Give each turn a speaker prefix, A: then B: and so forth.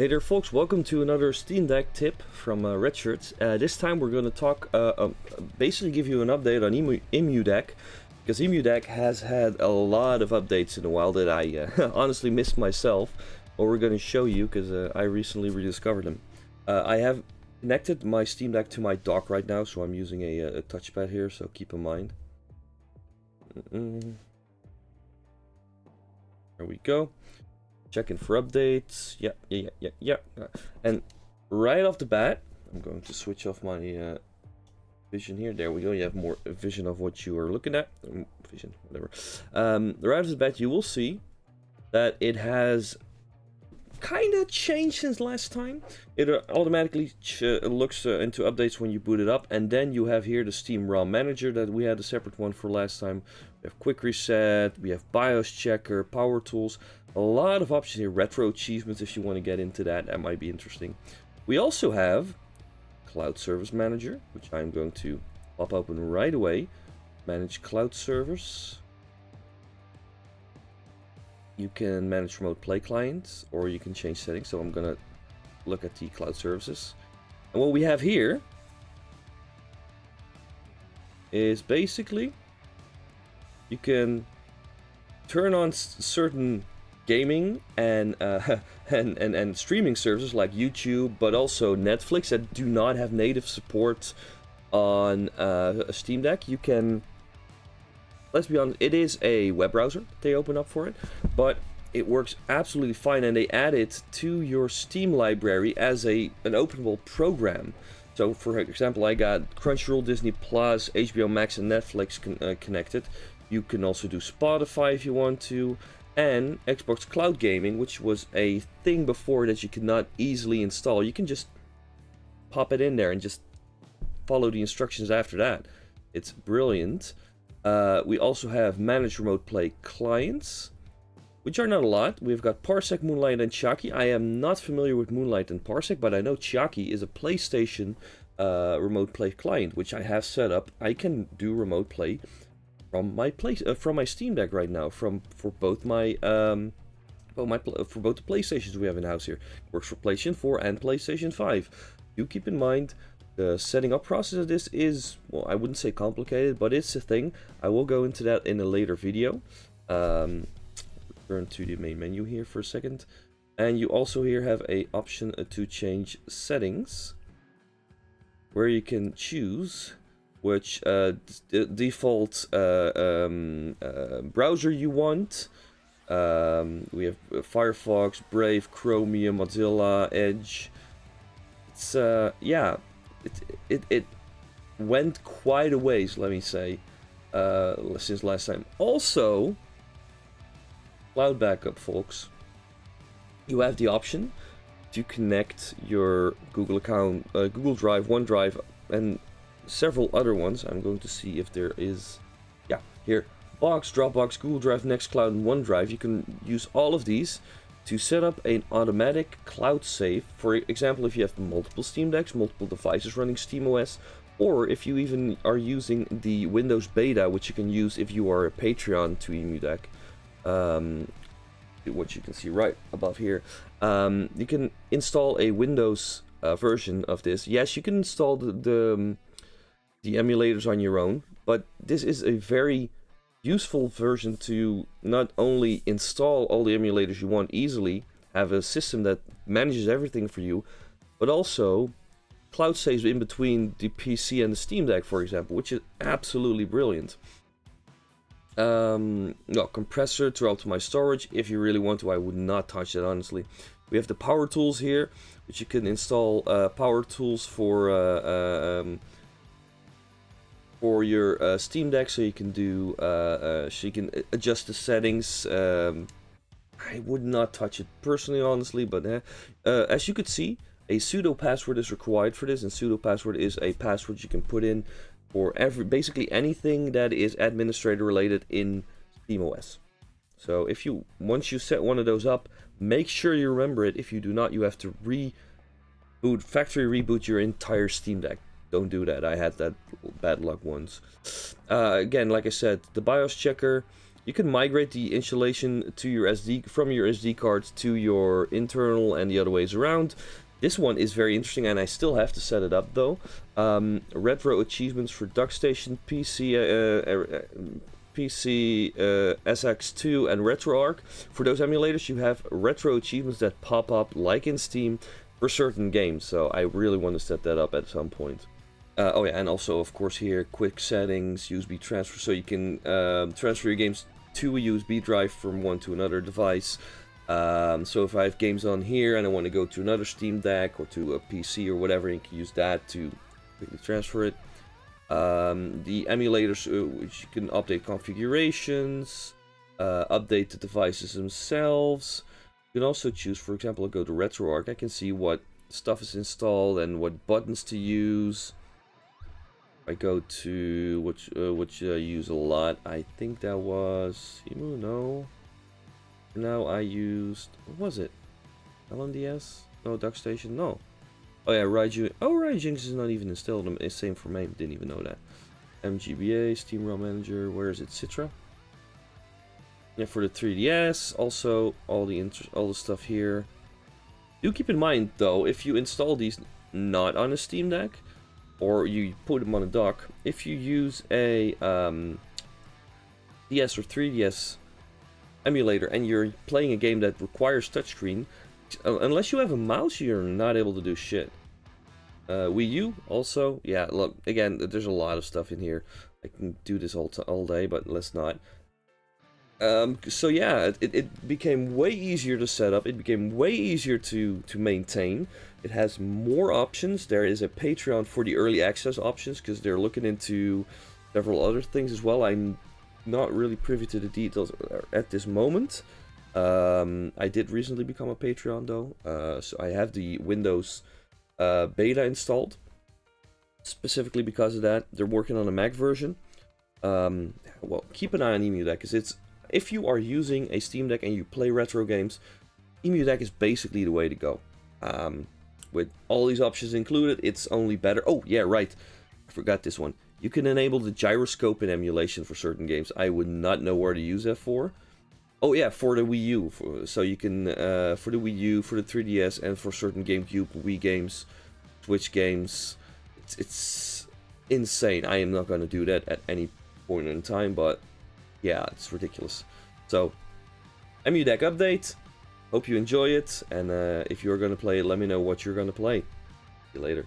A: Hey there folks, welcome to another Steam Deck tip from Redshirts. This time we're going to talk, basically give you an update on Emudeck, because Emudeck has had a lot of updates in a while that I honestly missed myself, but we're going to show you because I recently rediscovered them. I have connected my Steam Deck to my dock right now, so I'm using a touchpad here, so keep in mind. There we go. Checking for updates. Yeah. And right off the bat, I'm going to switch off my vision here. There we go. You have more vision of what you are looking at. Vision, whatever. Right off the bat, you will see that it has kind of changed since last time. It automatically looks into updates when you boot it up, and then you have here the Steam ROM Manager that we had a separate one for last time. We have Quick Reset, we have BIOS Checker, Power Tools, a lot of options here. Retro achievements if you want to get into that, that might be interesting. We also have Cloud Service Manager, which I'm going to pop open right away. Manage cloud servers. You can manage remote play clients, or you can change settings. So I'm gonna look at the cloud services. And what we have here is basically you can turn on certain gaming and streaming services like YouTube, but also Netflix that do not have native support on a Steam Deck. You can, let's be honest, it is a web browser they open up for it, but it works absolutely fine, and they add it to your Steam library as an openable program. So for example, I got Crunchyroll, Disney Plus, HBO Max and Netflix connected. You can also do Spotify if you want to, and Xbox Cloud Gaming, which was a thing before that you could not easily install. You can just pop it in there and just follow the instructions after that. It's brilliant. We also have Manage Remote Play Clients, which are not a lot. We've got Parsec, Moonlight, and Chaki. I am not familiar with Moonlight and Parsec, but I know Chaki is a PlayStation remote play client, which I have set up. I can do remote play from my Steam Deck right now, for both my for both the PlayStations we have in house here. Works for PlayStation 4 and PlayStation 5. You keep in mind the setting up process of this is, well, I wouldn't say complicated, but it's a thing. I will go into that in a later video. Return to the main menu here for a second, and you also here have a option to change settings, where you can choose which default browser you want. We have Firefox, Brave, Chromium, Mozilla, Edge. It's yeah, it went quite a ways, let me say, since last time. Also, cloud backup, folks. You have the option to connect your Google account, Google Drive, OneDrive, and several other ones. I'm going to see if there is, yeah, here, Box, Dropbox, Google Drive, Nextcloud, and OneDrive. You can use all of these to set up an automatic cloud save. For example, if you have multiple Steam Decks, multiple devices running SteamOS, or if you even are using the Windows beta, which you can use if you are a Patreon to Emudeck. What you can see right above here, you can install a Windows version of this. Yes, you can install the emulators on your own, but this is a very useful version to not only install all the emulators you want easily, have a system that manages everything for you, but also cloud saves in between the PC and the Steam Deck, for example, which is absolutely brilliant. No, compressor to optimize storage. If you really want to, I would not touch it, honestly. We have the power tools here, which you can install power tools for your Steam Deck, so you can do so you can adjust the settings. I would not touch it personally, honestly, but as you could see, a sudo password is required for this, and sudo password is a password you can put in for basically anything that is administrator related in SteamOS. So once you set one of those up, make sure you remember it. If you do not, you have to factory reboot your entire Steam Deck. Don't do that. I had that bad luck once. Again, like I said, the BIOS checker, You can migrate the installation to your from your SD cards to your internal and the other ways around. This one is very interesting, and I still have to set it up though. Retro achievements for DuckStation, PC, SX2, and RetroArch. For those emulators, you have retro achievements that pop up, like in Steam, for certain games. So I really want to set that up at some point. Oh yeah, and also of course here, quick settings, USB transfer, so you can transfer your games to a USB drive from one to another device. So if I have games on here and I want to go to another Steam Deck or to a PC or whatever, you can use that to quickly transfer it. The emulators, which you can update configurations, update the devices themselves. You can also choose, for example, I'll go to RetroArch. I can see what stuff is installed and what buttons to use. I go to which I use a lot. I think that was no. Now I used, what was it? LNDS? No, DuckStation? No. Oh yeah, Raiju. Oh, Raijinx is not even installed. It's same for me. Didn't even know that. MGBA, Steam ROM Manager. Where is it? Citra. Yeah, for the 3DS. Also, all the stuff here. Do keep in mind though, if you install these not on a Steam Deck, or you put them on a dock, if you use a DS or 3DS emulator and you're playing a game that requires touchscreen, unless you have a mouse, you're not able to do shit. Wii U also, yeah. Look, again, there's a lot of stuff in here. I can do this all day, but let's not. So yeah, it became way easier to set up. It became way easier to maintain. It has more options. There is a Patreon for the early access options because they're looking into several other things as well. I'm not really privy to the details at this moment. I did recently become a Patreon though, so I have the Windows beta installed specifically because of that. They're working on a Mac version. Well, keep an eye on Emudeck because if you are using a Steam Deck and you play retro games, Emudeck is basically the way to go. With all these options included, it's only better. Oh yeah, right, I forgot this one. You can enable the gyroscope in emulation for certain games. I would not know where to use that for. Oh yeah, for the Wii U. So you can, for the Wii U, for the 3DS, and for certain GameCube, Wii games, Switch games. It's insane. I am not going to do that at any point in time, but yeah, it's ridiculous. So, Emudeck update. Hope you enjoy it, and if you're going to play it, let me know what you're going to play. See you later.